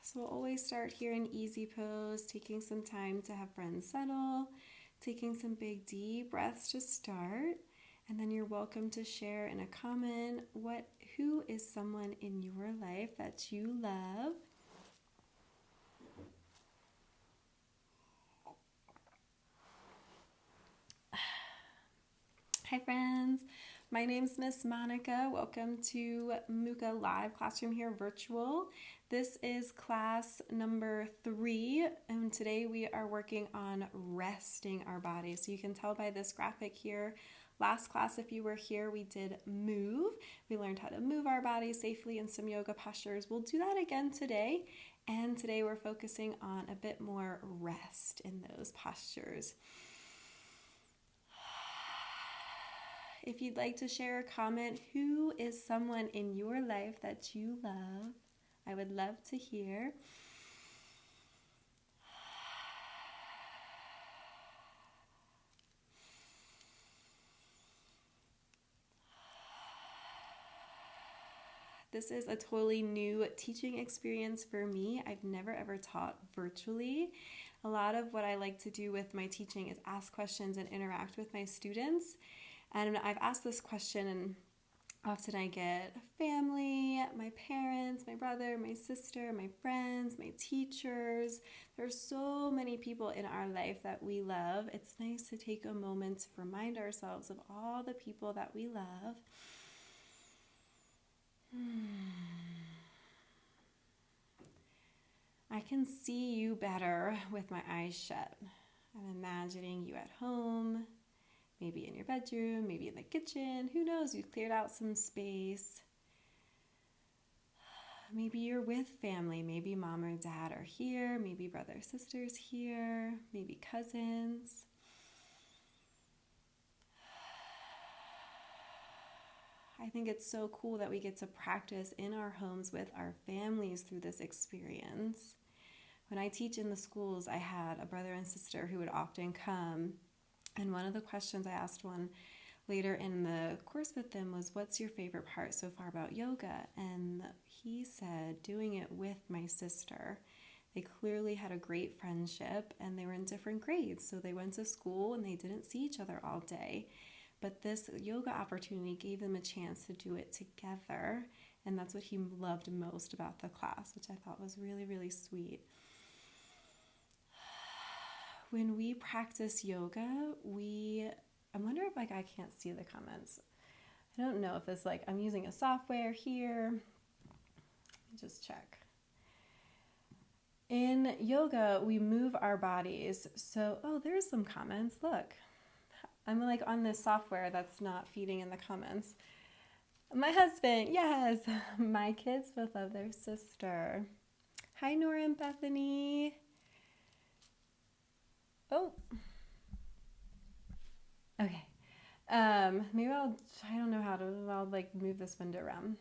So we'll always start here in easy pose, taking some time to have friends settle, taking some big deep breaths to start. And then you're welcome to share in a comment who is someone in your life that you love. Hi friends, my name's Miss Monica. Welcome to Mooka Live Classroom here virtual. This is class number 3 and today we are working on resting our body. So you can tell by this graphic here, last class if you were here we did move. We learned how to move our body safely in some yoga postures. We'll do that again today, and today we're focusing on a bit more rest in those postures. If you'd like to share a comment, who is someone in your life that you love? I would love to hear. This is a totally new teaching experience for me. I've never ever taught virtually. A lot of what I like to do with my teaching is ask questions and interact with my students. And I've asked this question, and often I get family, my parents, my brother, my sister, my friends, my teachers. There's so many people in our life that we love. It's nice to take a moment to remind ourselves of all the people that we love. I can see you better with my eyes shut. I'm imagining you at home, maybe in your bedroom, maybe in the kitchen. Who knows? You've cleared out some space. Maybe you're with family. Maybe mom or dad are here. Maybe brother or sister's here. Maybe cousins. I think it's so cool that we get to practice in our homes with our families through this experience. When I teach in the schools, I had a brother and sister who would often come. And one of the questions I asked one later in the course with them was, what's your favorite part so far about yoga? And he said, doing it with my sister. They clearly had a great friendship and they were in different grades. So they went to school and they didn't see each other all day. But this yoga opportunity gave them a chance to do it together. And that's what he loved most about the class, which I thought was really, really sweet. When we practice yoga, I wonder if I can't see the comments. I don't know if it's I'm using a software here. Let me just check. In yoga, we move our bodies. So, there's some comments. Look, I'm on this software that's not feeding in the comments. My husband, yes. My kids both love their sister. Hi, Nora and Bethany. Oh, okay. Maybe I don't know how to, I'll move this window around.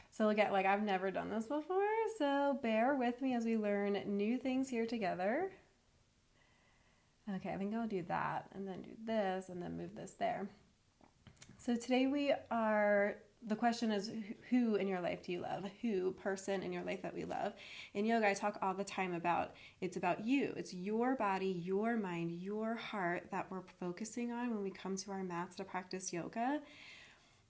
So again, I've never done this before, so bear with me as we learn new things here together. Okay, I think I'll do that, and then do this, and then move this there. So today the question is, who in your life do you love? Who person in your life that we love? In yoga, I talk all the time about, it's about you. It's your body, your mind, your heart that we're focusing on when we come to our mats to practice yoga.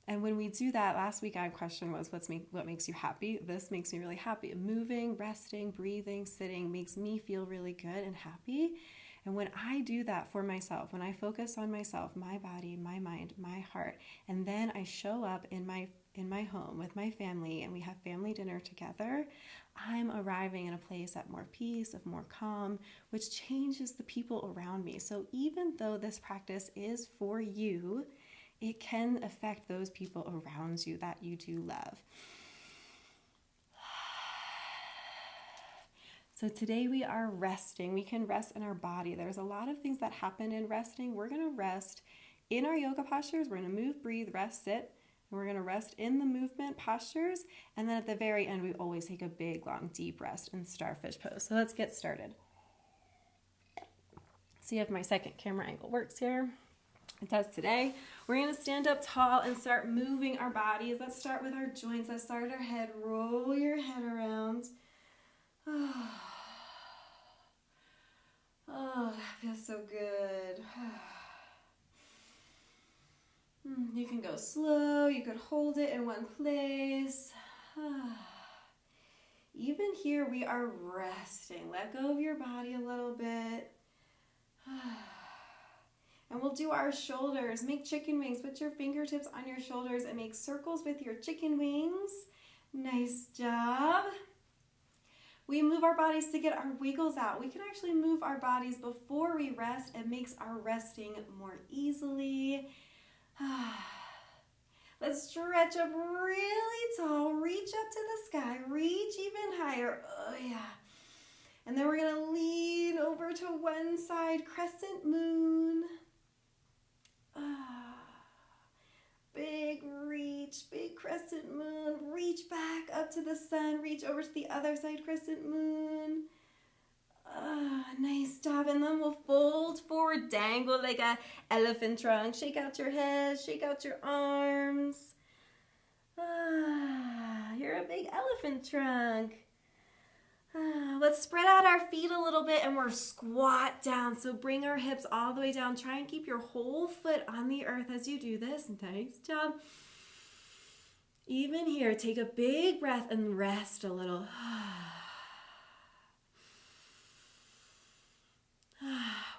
And when we do that, last week our question was, what makes you happy? This makes me really happy. Moving, resting, breathing, sitting makes me feel really good and happy. And when I do that for myself, when I focus on myself, my body, my mind, my heart, and then I show up in my home with my family and we have family dinner together, I'm arriving in a place of more peace, of more calm, which changes the people around me. So even though this practice is for you, it can affect those people around you that you do love. So today we are resting. We can rest in our body. There's a lot of things that happen in resting. We're going to rest in our yoga postures. We're going to move, breathe, rest, sit. And we're going to rest in the movement postures. And then at the very end, we always take a big, long, deep rest in starfish pose. So let's get started. See if my second camera angle works here. It does today. We're going to stand up tall and start moving our bodies. Let's start with our joints. Let's start at our head. Roll your head around. Oh, that feels so good. You can go slow, you could hold it in one place. Even here, we are resting. Let go of your body a little bit. And we'll do our shoulders. Make chicken wings. Put your fingertips on your shoulders and make circles with your chicken wings. Nice job. We move our bodies to get our wiggles out. We can actually move our bodies before we rest. It makes our resting more easily. Let's stretch up really tall. Reach up to the sky. Reach even higher. Oh, yeah. And then we're going to lean over to one side. Crescent moon. Big reach, big crescent moon. Reach back up to the sun. Reach over to the other side, crescent moon. Nice job. And then we'll fold forward, dangle like a elephant trunk. Shake out your head, shake out your arms. You're a big elephant trunk. Let's spread out our feet a little bit and we're squat down. So bring our hips all the way down. Try and keep your whole foot on the earth as you do this. Nice job. Even here, take a big breath and rest a little.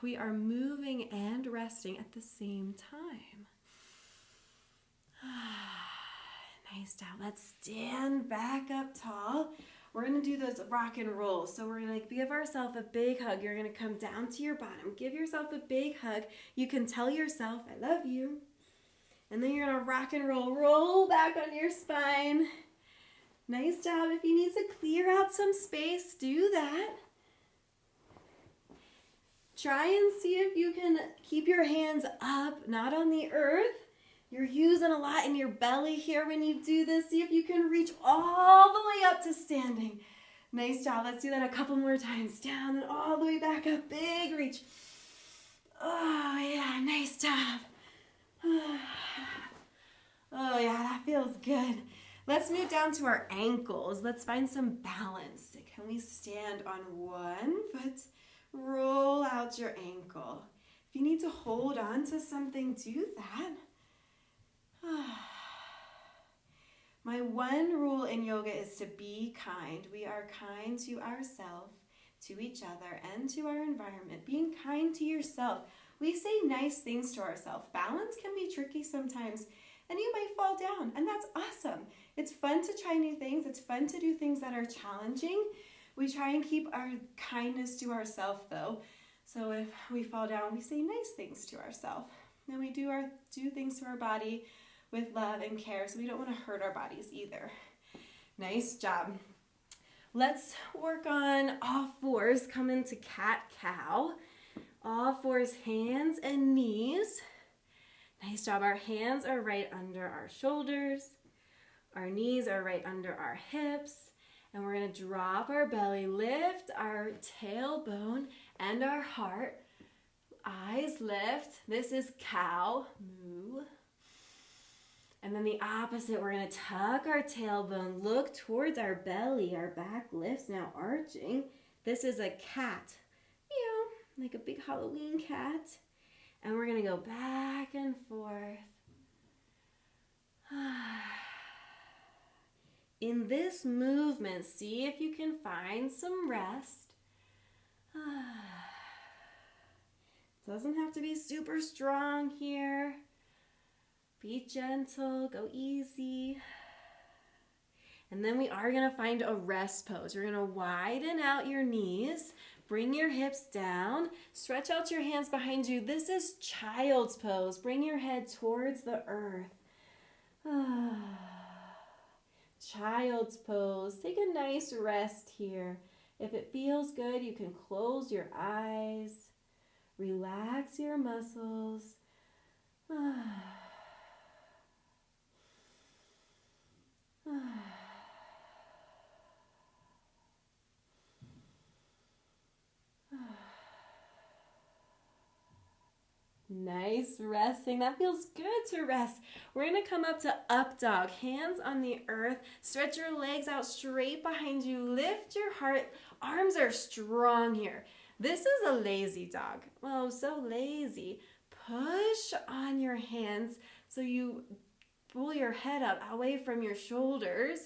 We are moving and resting at the same time. Nice job. Let's stand back up tall. We're going to do those rock and rolls. So we're going to give ourselves a big hug. You're going to come down to your bottom. Give yourself a big hug. You can tell yourself, I love you. And then you're going to rock and roll. Roll back on your spine. Nice job. If you need to clear out some space, do that. Try and see if you can keep your hands up, not on the earth. You're using a lot in your belly here when you do this. See if you can reach all the way up to standing. Nice job. Let's do that a couple more times. Down and all the way back up. Big reach. Oh, yeah. Nice job. Oh, yeah. That feels good. Let's move down to our ankles. Let's find some balance. Can we stand on one foot? Roll out your ankle. If you need to hold on to something, do that. My one rule in yoga is to be kind. We are kind to ourselves, to each other, and to our environment. Being kind to yourself. We say nice things to ourselves. Balance can be tricky sometimes, and you might fall down, and that's awesome. It's fun to try new things. It's fun to do things that are challenging. We try and keep our kindness to ourselves, though. So if we fall down, we say nice things to ourselves. And we do things to our body with love and care, so we don't want to hurt our bodies either. Nice job. Let's work on all fours. Come into cat-cow. All fours, hands and knees. Nice job. Our hands are right under our shoulders. Our knees are right under our hips. And we're going to drop our belly, lift our tailbone and our heart. Eyes lift. This is cow, moo. And then the opposite, we're going to tuck our tailbone, look towards our belly, our back lifts, now arching. This is a cat, meow, like a big Halloween cat. And we're going to go back and forth. In this movement, see if you can find some rest. Doesn't have to be super strong here. Be gentle, go easy. And then we are going to find a rest pose. You're going to widen out your knees, bring your hips down, stretch out your hands behind you. This is child's pose. Bring your head towards the earth. Child's pose. Take a nice rest here. If it feels good, you can close your eyes, relax your muscles. Nice resting. That feels good to rest. We're going to come up to up dog. Hands on the earth. Stretch your legs out straight behind you. Lift your heart. Arms are strong here. This is a lazy dog. Oh, so lazy. Push on your hands so you pull your head up away from your shoulders.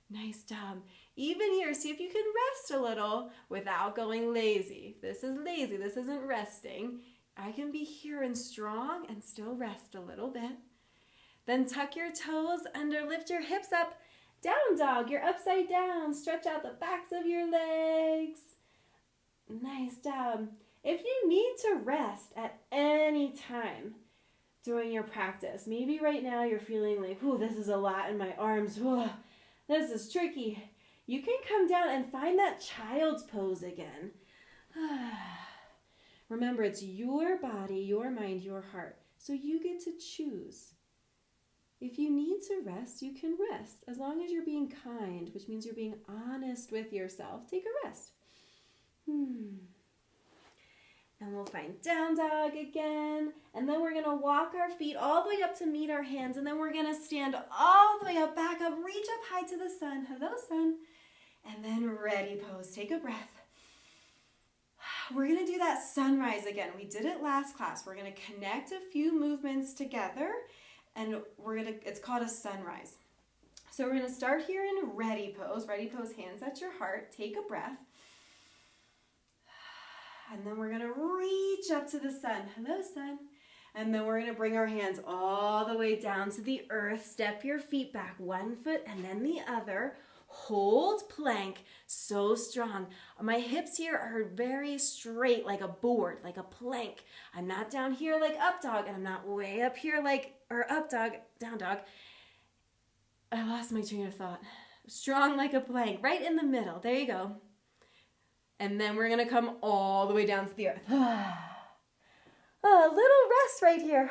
Nice job. Even here, see if you can rest a little without going lazy. This is lazy. This isn't resting. I can be here and strong and still rest a little bit. Then tuck your toes under, lift your hips up. Down dog, you're upside down. Stretch out the backs of your legs. Nice job. If you need to rest at any time during your practice, maybe right now you're feeling like, ooh, this is a lot in my arms. Ooh, this is tricky. You can come down and find that child's pose again. Remember, it's your body, your mind, your heart. So you get to choose. If you need to rest, you can rest. As long as you're being kind, which means you're being honest with yourself, take a rest. And we'll find down dog again. And then we're going to walk our feet all the way up to meet our hands. And then we're going to stand all the way up, back up, reach up high to the sun. Hello, sun. And then ready pose. Take a breath. We're going to do that sunrise again. We did it last class. We're going to connect a few movements together, and it's called a sunrise. So we're going to start here in ready pose. Ready pose, hands at your heart. Take a breath. And then we're going to reach up to the sun. Hello, sun. And then we're going to bring our hands all the way down to the earth. Step your feet back, one foot and then the other. Hold plank, so strong. My hips here are very straight, like a board, like a plank. I'm not down here like up dog, and I'm not way up here or up dog, down dog. I lost my train of thought. Strong like a plank, right in the middle. There you go. And then we're going to come all the way down to the earth. A little rest right here.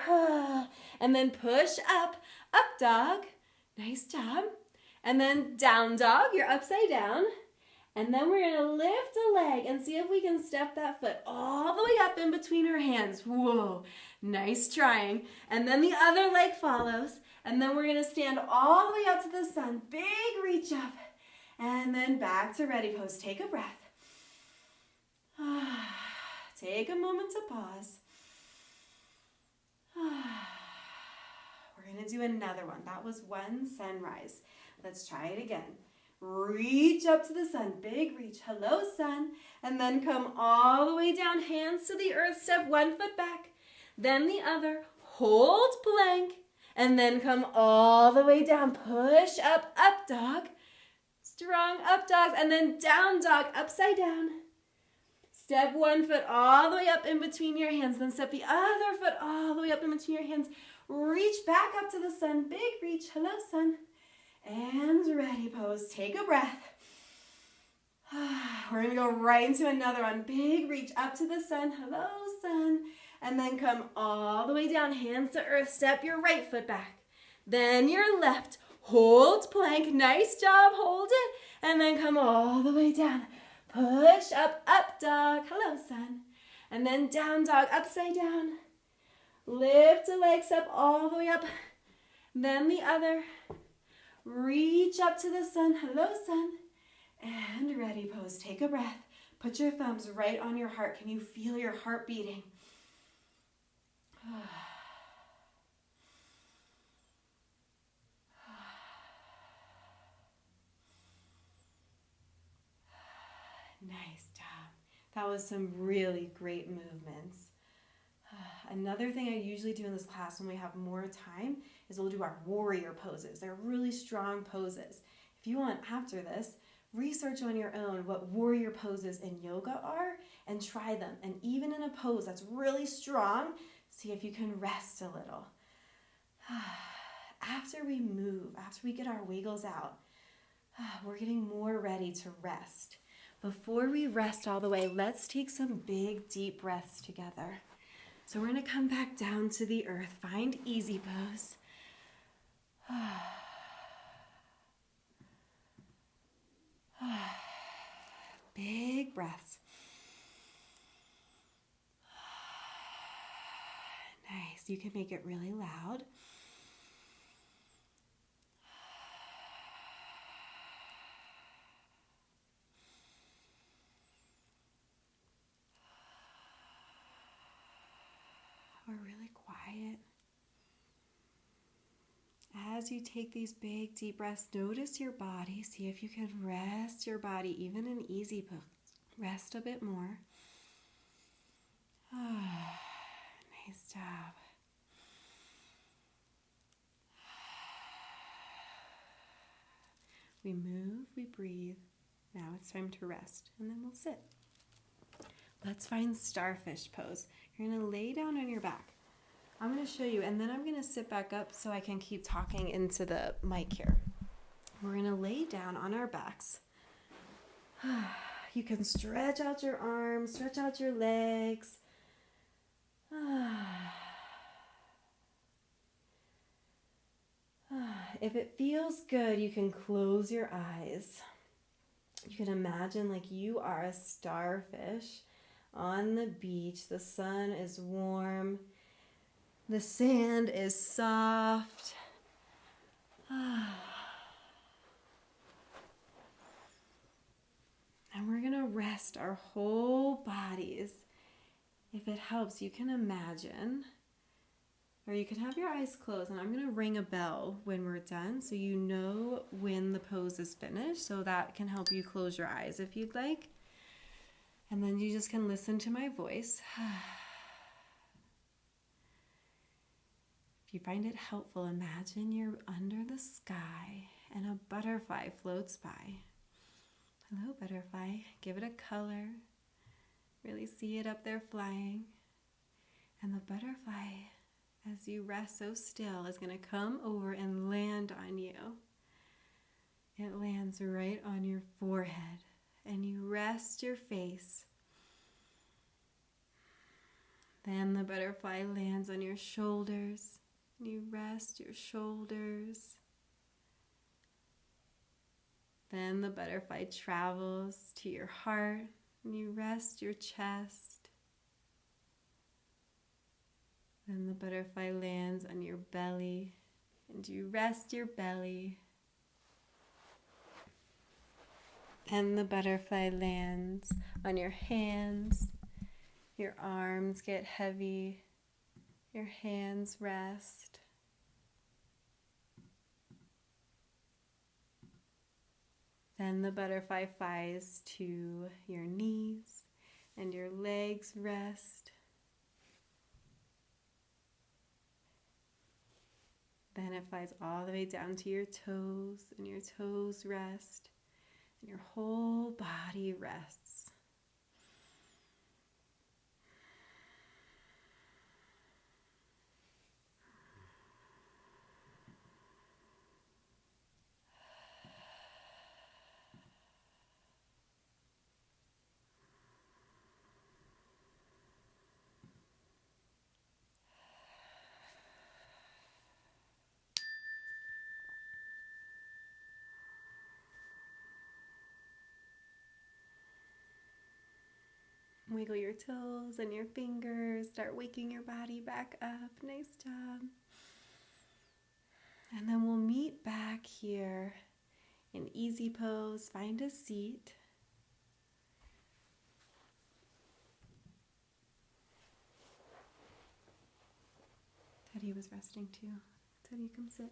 And then push up dog. Nice job. And then down dog, you're upside down. And then we're going to lift a leg and see if we can step that foot all the way up in between our hands. Whoa, nice trying. And then the other leg follows. And then we're going to stand all the way up to the sun. Big reach up. And then back to ready pose. Take a breath. Take a moment to pause. We're going to do another one. That was one sunrise. Let's try it again. Reach up to the sun. Big reach. Hello, sun. And then come all the way down. Hands to the earth. Step one foot back. Then the other. Hold plank. And then come all the way down. Push up dog. Strong up dogs. And then down dog. Upside down. Step one foot all the way up in between your hands. Then step the other foot all the way up in between your hands. Reach back up to the sun. Big reach. Hello, sun. And ready pose. Take a breath. We're going to go right into another one. Big reach up to the sun. Hello, sun. And then come all the way down. Hands to earth. Step your right foot back. Then your left. Hold plank. Nice job. Hold it. And then come all the way down. Push up dog. Hello, sun. And then down dog. Upside down. Lift the legs up all the way up. Then the other. Reach up to the sun. Hello, sun. And ready pose. Take a breath. Put your thumbs right on your heart. Can you feel your heart beating? Nice job. That was some really great movements. Another thing I usually do in this class when we have more time is we'll do our warrior poses. They're really strong poses. If you want, after this, research on your own what warrior poses in yoga are and try them. And even in a pose that's really strong, see if you can rest a little. After we move, after we get our wiggles out, we're getting more ready to rest. Before we rest all the way, let's take some big, deep breaths together. So we're going to come back down to the earth. Find easy pose. Big breaths. rest. You can make it really loud. Or really quiet. As you take these big deep breaths, notice your body. See if you can rest your body, even in easy pose. Rest a bit more. Nice job. We move, we breathe. Now it's time to rest, and then we'll sit. Let's find starfish pose. You're going to lay down on your back. I'm going to show you, and then I'm going to sit back up so I can keep talking into the mic here. We're going to lay down on our backs. You can stretch out your arms, stretch out your legs. If it feels good, you can close your eyes. You can imagine like you are a starfish on the beach. The sun is warm. The sand is soft. And we're going to rest our whole bodies. If it helps, you can imagine, or you can have your eyes closed, and I'm going to ring a bell when we're done so you know when the pose is finished, so that can help you close your eyes if you'd like. And then you just can listen to my voice. If you find it helpful, imagine you're under the sky and a butterfly floats by. Hello, butterfly. Give it a color. Really see it up there flying. And the butterfly, as you rest so still, is going to come over and land on you. It lands right on your forehead, and you rest your face. Then the butterfly lands on your shoulders. You rest your shoulders. Then the butterfly travels to your heart, and you rest your chest. Then the butterfly lands on your belly, and you rest your belly. Then the butterfly lands on your hands. Your arms get heavy. Your hands rest. Then the butterfly flies to your knees and your legs rest. Then it flies all the way down to your toes, and your toes rest, and your whole body rests. Wiggle your toes and your fingers. Start waking your body back up. Nice job. And then we'll meet back here in easy pose. Find a seat. Teddy was resting too. Teddy, come sit.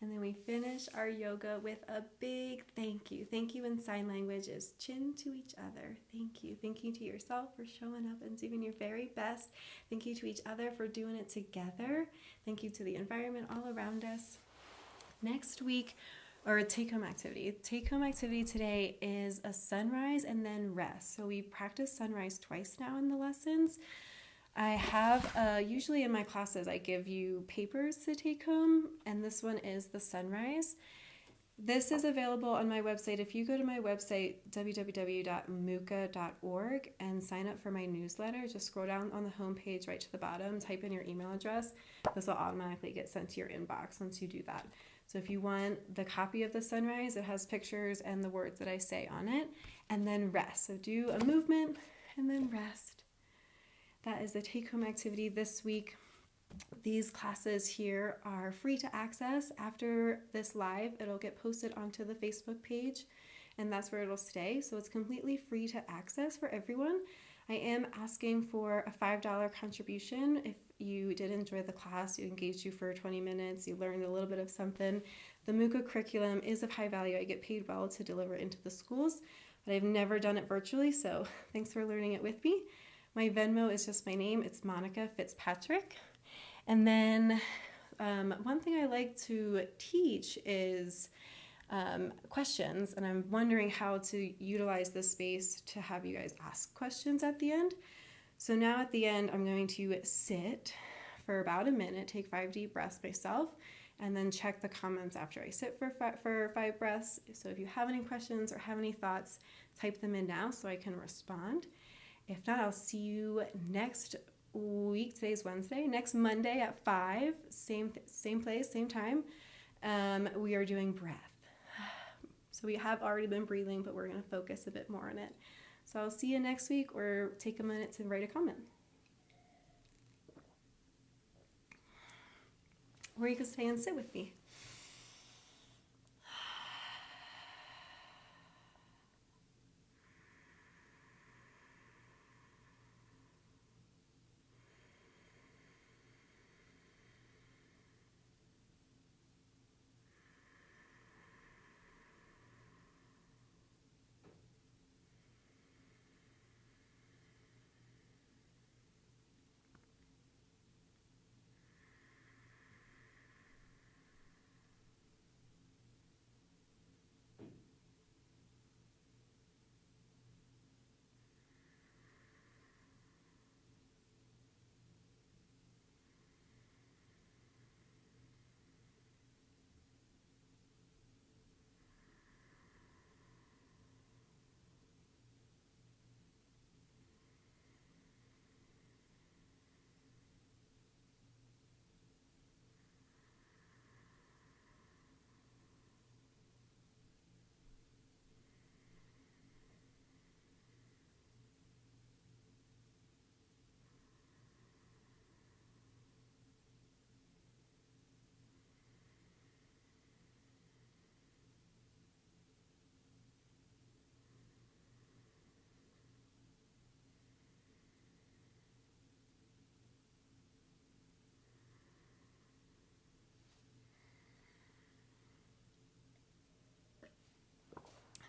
And then we finish our yoga with a big thank you. Thank you in sign language is chin to each other. Thank you. Thank you to yourself for showing up and doing your very best. Thank you to each other for doing it together. Thank you to the environment all around us. Next week, or a take-home activity. Take-home activity today is a sunrise and then rest. So we've practiced sunrise twice now in the lessons. I have, usually in my classes, I give you papers to take home, and this one is the sunrise. This is available on my website. If you go to my website, www.mooka.org, and sign up for my newsletter, just scroll down on the homepage right to the bottom, type in your email address. This will automatically get sent to your inbox once you do that. So if you want the copy of the sunrise, it has pictures and the words that I say on it, and then rest. So do a movement and then rest. That is the take-home activity this week. These classes here are free to access. After this live, it'll get posted onto the Facebook page, and that's where it'll stay. So it's completely free to access for everyone. I am asking for a $5 contribution. If you did enjoy the class, you engaged you for 20 minutes, you learned a little bit of something. The Mooka curriculum is of high value. I get paid well to deliver it into the schools, but I've never done it virtually, so thanks for learning it with me. My Venmo is just my name. It's Monica Fitzpatrick. And then one thing I like to teach is questions, and I'm wondering how to utilize this space to have you guys ask questions at the end. So now at the end, I'm going to sit for about a minute, take 5 deep breaths myself, and then check the comments after I sit for 5 breaths. So if you have any questions or have any thoughts, type them in now so I can respond. If not, I'll see you next week. Today's Wednesday. Next Monday at 5, same place, same time. We are doing breath. So we have already been breathing, but we're going to focus a bit more on it. So I'll see you next week, or take a minute to write a comment. Or you can stay and sit with me.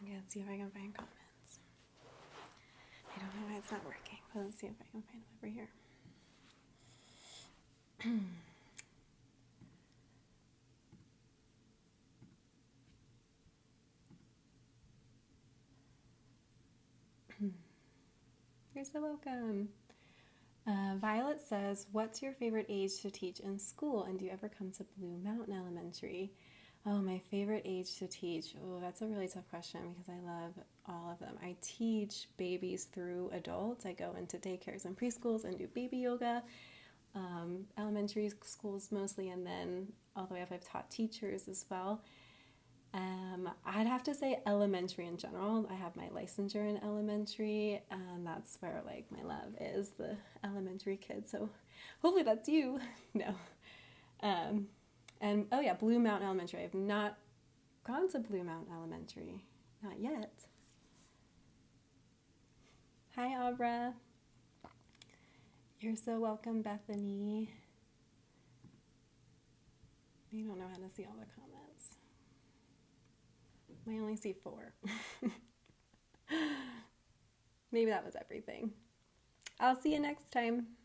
Okay, let's see if I can find comments. I don't know why it's not working, but let's see if I can find them over here. You're so welcome. Violet says, what's your favorite age to teach in school, and do you ever come to Blue Mountain Elementary? Oh, my favorite age to teach. Oh, that's a really tough question because I love all of them. I teach babies through adults. I go into daycares and preschools and do baby yoga. Elementary schools mostly, and then all the way up I've taught teachers as well. I'd have to say elementary in general. I have my licensure in elementary, and that's where like my love is, the elementary kids. So hopefully that's you. No. And oh yeah, Blue Mountain Elementary. I have not gone to Blue Mountain Elementary. Not yet. Hi, Abra. You're so welcome, Bethany. You don't know how to see all the comments. I only see 4. Maybe that was everything. I'll see you next time.